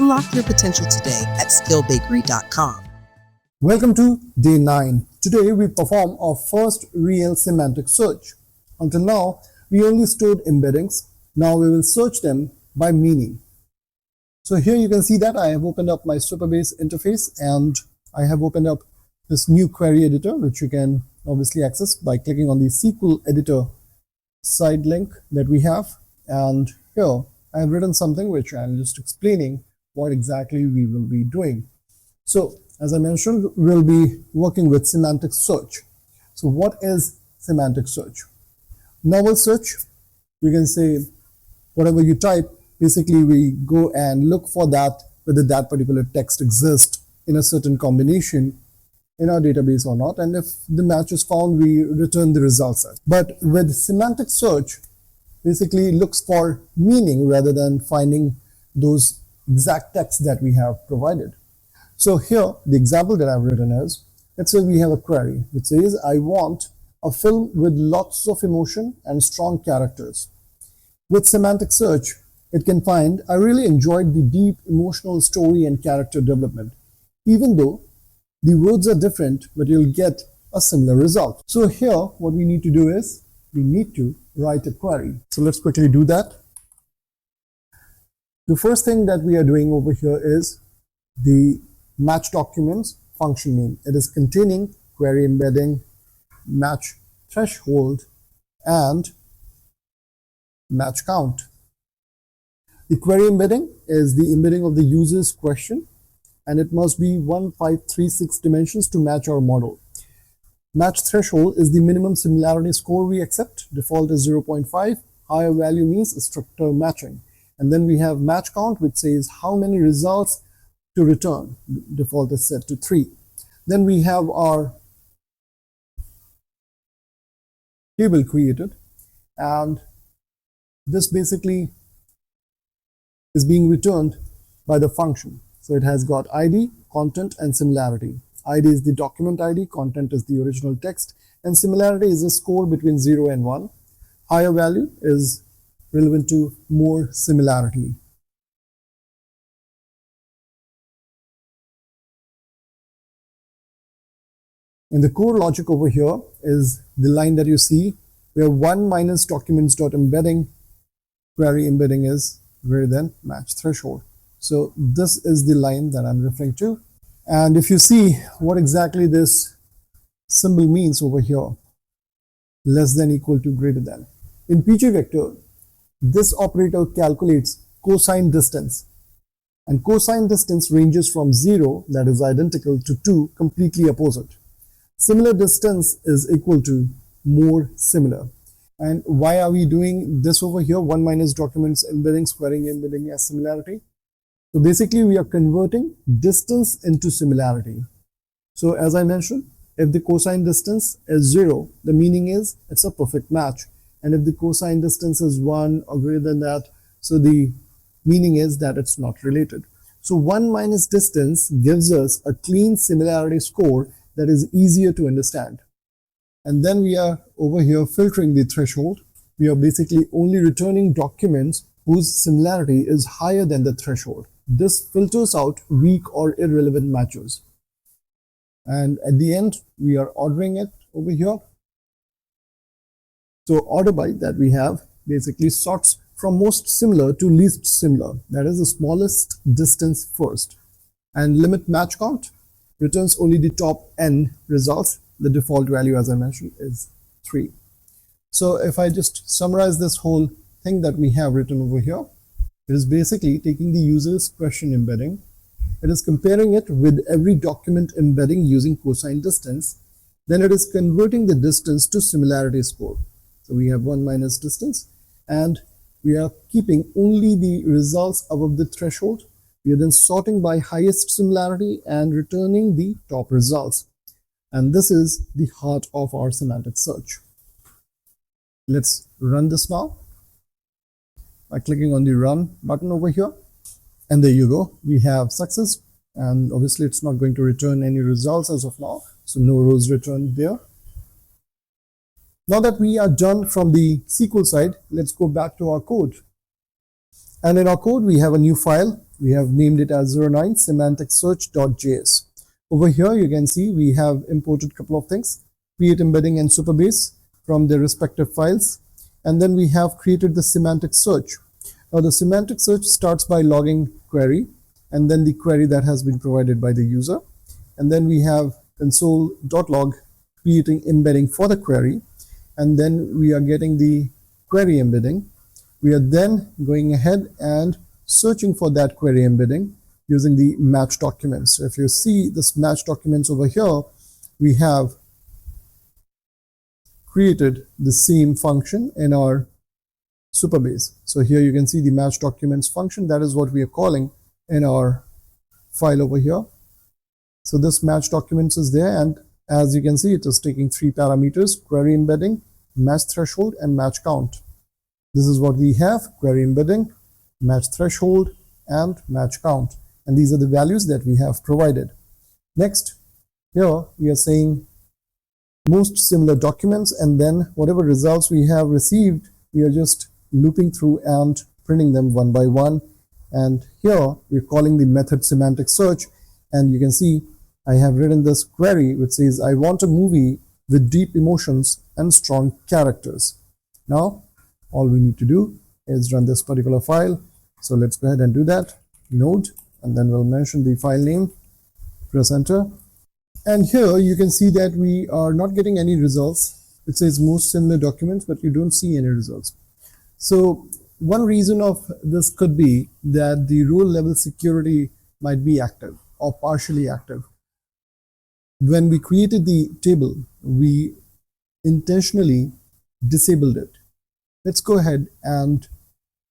Unlock your potential today at skillbakery.com. Welcome to day 9. Today we perform our first real semantic search. Until now, we only stored embeddings. Now we will search them by meaning. So here you can see that I have opened up my Supabase interface and I have opened up this new query editor, which you can obviously access by clicking on the SQL editor side link that we have. And here I have written something which I'm just explaining what exactly we will be doing. So as I mentioned, we'll be working with semantic search. So what is semantic search? Normal search, you can say whatever you type, basically we go and look for that, whether that particular text exists in a certain combination in our database or not, and if the match is found, we return the results. But with semantic search, basically it looks for meaning rather than finding those exact texts that we have provided. So here, the example that I've written is, let's say we have a query which says, I want a film with lots of emotion and strong characters. With semantic search, it can find, I really enjoyed the deep emotional story and character development. Even though the words are different, but you'll get a similar result. So here, what we need to do is, we need to write a query. So let's quickly do that. The first thing that we are doing over here is the match documents function name. It is containing query embedding, match threshold, and match count. The query embedding is the embedding of the user's question, and it must be 1536 dimensions to match our model. Match threshold is the minimum similarity score we accept. Default is 0.5. Higher value means stricter matching. And then we have match count, which says how many results to return. Default is set to 3. Then we have our table created, and this basically is being returned by the function. So it has got ID, content, and similarity. ID is the document ID, content is the original text, and similarity is a score between 0 and 1. Higher value is relevant to more similarity. And the core logic over here is the line that you see, where 1 minus documents.embedding query embedding is greater than match threshold. So this is the line that I'm referring to. And if you see what exactly this symbol means over here, less than equal to greater than. In pgvector, this operator calculates cosine distance. And cosine distance ranges from 0, that is identical, to 2, completely opposite. Similar distance is equal to more similar. And why are we doing this over here? 1 minus documents embedding, query embedding as similarity. So basically we are converting distance into similarity. So as I mentioned, if the cosine distance is 0, the meaning is it's a perfect match. And if the cosine distance is 1 or greater than that, so the meaning is that it's not related. So 1 minus distance gives us a clean similarity score that is easier to understand. And then we are over here filtering the threshold. We are basically only returning documents whose similarity is higher than the threshold. This filters out weak or irrelevant matches. And at the end, we are ordering it over here. So order by that we have basically sorts from most similar to least similar. That is the smallest distance first. And limit match count returns only the top n results. The default value, as I mentioned, is 3. So if I just summarize this whole thing that we have written over here, it is basically taking the user's question embedding. It is comparing it with every document embedding using cosine distance. Then it is converting the distance to similarity score. So we have 1 minus distance, and we are keeping only the results above the threshold. We are then sorting by highest similarity and returning the top results. And this is the heart of our semantic search. Let's run this now by clicking on the run button over here. And there you go. We have success. And obviously it's not going to return any results as of now. So no rows returned there. Now that we are done from the SQL side, let's go back to our code. And in our code, we have a new file, We have named it as 09 semantic search.js. Over here, you can see we have imported a couple of things, create embedding and Supabase from their respective files. And then we have created the semantic search. Now the semantic search starts by logging query and then the query that has been provided by the user. And then we have console.log creating embedding for the query. And then we are getting the query embedding. We are then going ahead and searching for that query embedding using the match documents. So if you see this match documents over here, we have created the same function in our Supabase. So here you can see the match documents function. That is what we are calling in our file over here. So this match documents is there, and as you can see, it is taking 3 parameters: query embedding, match threshold, and match count. This is what we have: query embedding, match threshold, and match count. And these are the values that we have provided. Next, here we are saying most similar documents, and then whatever results we have received, we are just looping through and printing them one by one. And here we're calling the method semantic search, and you can see I have written this query which says I want a movie with deep emotions and strong characters. Now all we need to do is run this particular file. So let's go ahead and do that. Node, and then we'll mention the file name, press enter. And here you can see that we are not getting any results. It says most similar documents, but you don't see any results. So one reason of this could be that the role level security might be active or partially active. When we created the table, we intentionally disabled it. Let's go ahead and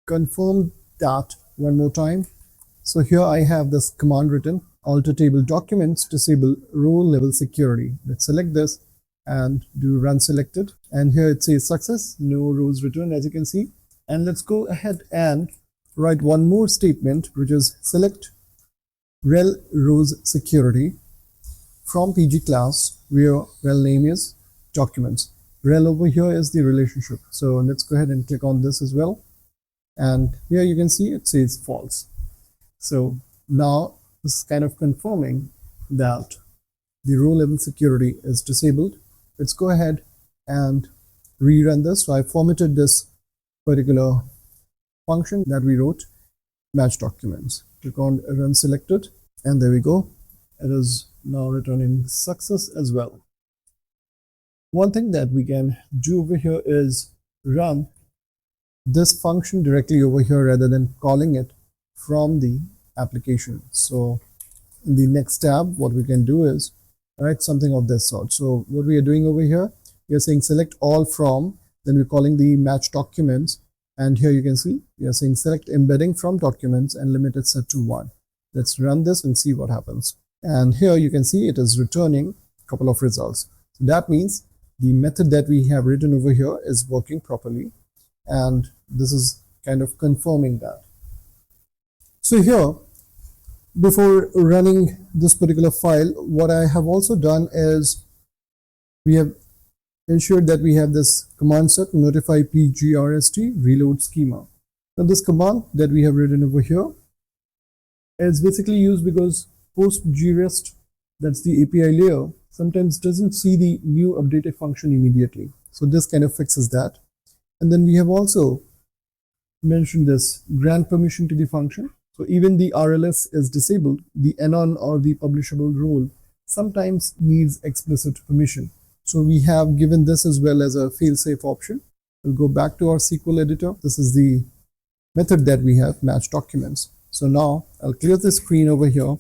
confirm that one more time. So here I have this command written: alter table documents, disable row level security. Let's select this and do run selected. And here it says success, no rows returned, as you can see. And let's go ahead and write one more statement, which is select rel rows security from PG class, where rel name is documents. Rel over here is the relationship. So let's go ahead and click on this as well. And here you can see it says false. So now this is kind of confirming that the row level security is disabled. Let's go ahead and rerun this. So I formatted this particular function that we wrote, match documents. Click on run selected, and there we go. It is now returning success as well. One thing that we can do over here is run this function directly over here rather than calling it from the application. So in the next tab, what we can do is write something of this sort. So what we are doing over here, we are saying select all from, then we're calling the match documents, and here you can see we are saying select embedding from documents and limit it set to 1. Let's run this and see what happens. And here you can see it is returning a couple of results. So that means the method that we have written over here is working properly, and this is kind of confirming that. So here, before running this particular file, what I have also done is we have ensured that we have this command set notify pgrst reload schema. Now this command that we have written over here is basically used because PostgREST, that's the API layer, sometimes doesn't see the new updated function immediately. So this kind of fixes that. And then we have also mentioned this grant permission to the function. So even the RLS is disabled, the anon or the publishable role sometimes needs explicit permission. So we have given this as well as a fail-safe option. We'll go back to our SQL editor. This is the method that we have, match documents. So now I'll clear the screen over here,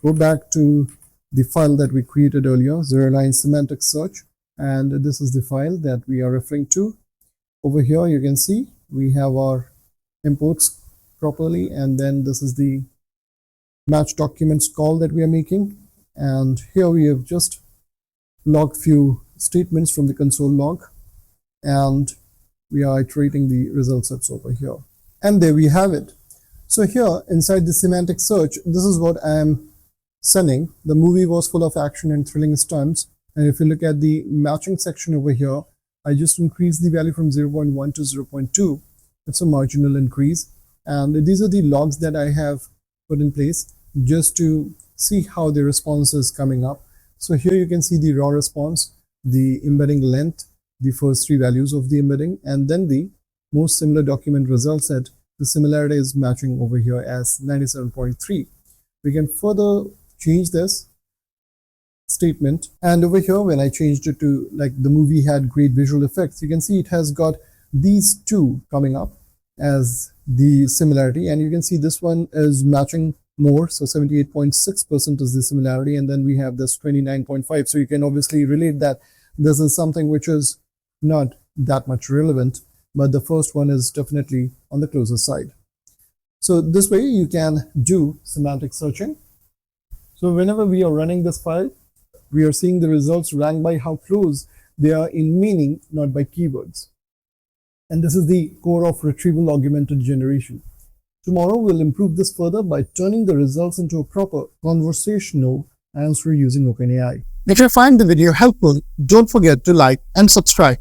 go back to the file that we created earlier, 09 semantic search, and this is the file that we are referring to. Over here you can see we have our imports properly, and then this is the match documents call that we are making, and here we have just logged few statements from the console log, and we are iterating the result sets over here, and there we have it. So here inside the semantic search, this is what I am sending. The movie was full of action and thrilling stunts, and if you look at the matching section over here, I just increased the value from 0.1 to 0.2. It's a marginal increase, and these are the logs that I have put in place just to see how the response is coming up. So here you can see the raw response, the embedding length, the first three values of the embedding, and then the most similar document result set. The similarity is matching over here as 97.3. We can further change this statement, and over here when I changed it to like the movie had great visual effects, you can see it has got these two coming up as the similarity, and you can see this one is matching more, so 78.6% is the similarity, and then we have this 29.5. so you can obviously relate that this is something which is not that much relevant, but the first one is definitely on the closer side. So this way you can do semantic searching. So whenever we are running this file, we are seeing the results ranked by how close they are in meaning, not by keywords. And this is the core of retrieval augmented generation. Tomorrow we'll improve this further by turning the results into a proper conversational answer using OpenAI. If you find the video helpful, don't forget to like and subscribe.